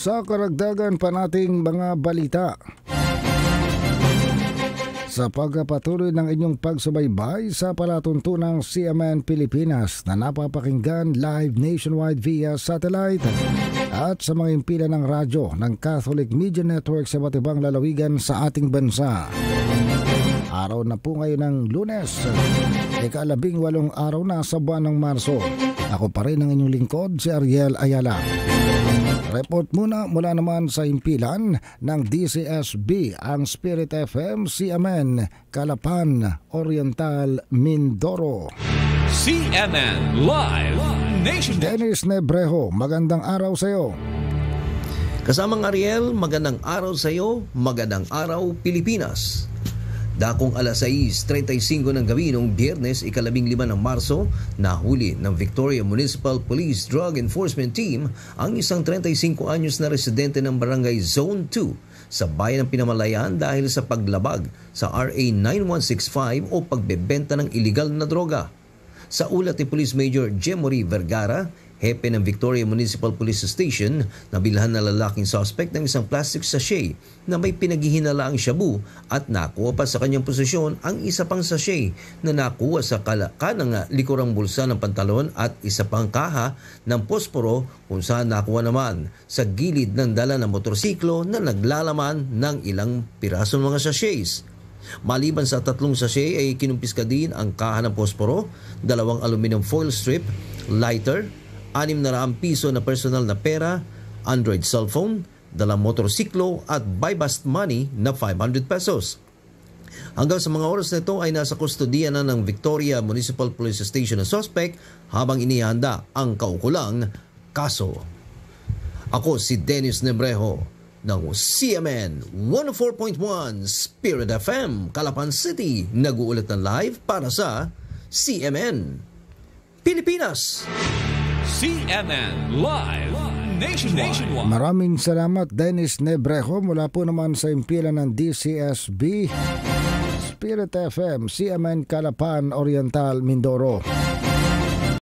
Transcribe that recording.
Sa karagdagan pa nating mga balita, sa pagpapatuloy ng inyong pagsubaybay sa palatuntunang CMN Pilipinas na napapakinggan live nationwide via satellite at sa mga impila ng radyo ng Catholic Media Network sa iba't ibang lalawigan sa ating bansa. Araw na po ngayon ng Lunes, ika-18 araw na sa buwan ng Marso. Ako pa rin ang inyong lingkod, si Ariel Ayala. Report muna mula naman sa impilan ng DCSB, ang Spirit FM CMN Calapan, Oriental, Mindoro. CMN Live Nation. Dennis Nebrejo, magandang araw sa iyo. Kasamang Ariel, magandang araw sa iyo, magandang araw Pilipinas. Dakong alas 6:35 ng gabi noong Biyernes, ika-15 ng Marso, nahuli ng Victoria Municipal Police Drug Enforcement Team ang isang 35 anyos na residente ng Barangay Zone 2 sa bayan ng Pinamalayan dahil sa paglabag sa RA 9165 o pagbebenta ng iligal na droga. Sa ulat ni Police Major Jemory Vergara, hepe ng Victoria Municipal Police Station, nabilhan na lalaking suspect ng isang plastic sachet na may pinaghihinalaang shabu at nakuha pa sa kanyang posisyon ang isa pang sachet na nakuha sa kanang likurang bulsa ng pantalon at isa pang kaha ng posporo kung saan nakuha naman sa gilid ng dala ng motorsiklo na naglalaman ng ilang pirasong mga sachets. Maliban sa 3 sachet ay kinumpiska din ang kaha ng posporo, 2 aluminum foil strip, lighter, 600 piso na personal na pera, Android cellphone, dalang motorsiklo at buy-bust money na 500 pesos. Hanggang sa mga oras na ito ay nasa kustodiya na ng Victoria Municipal Police Station ang suspect habang inihanda ang kaukulang kaso. Ako si Dennis Nebrejo ng CMN 104.1 Spirit FM, Calapan City, nag-uulat ng live para sa CMN Pilipinas. CMN Live Nationwide. Maraming salamat Dennis Nebrejo mula po naman sa impilan ng DCSB, Spirit FM, CMN Calapan, Oriental, Mindoro.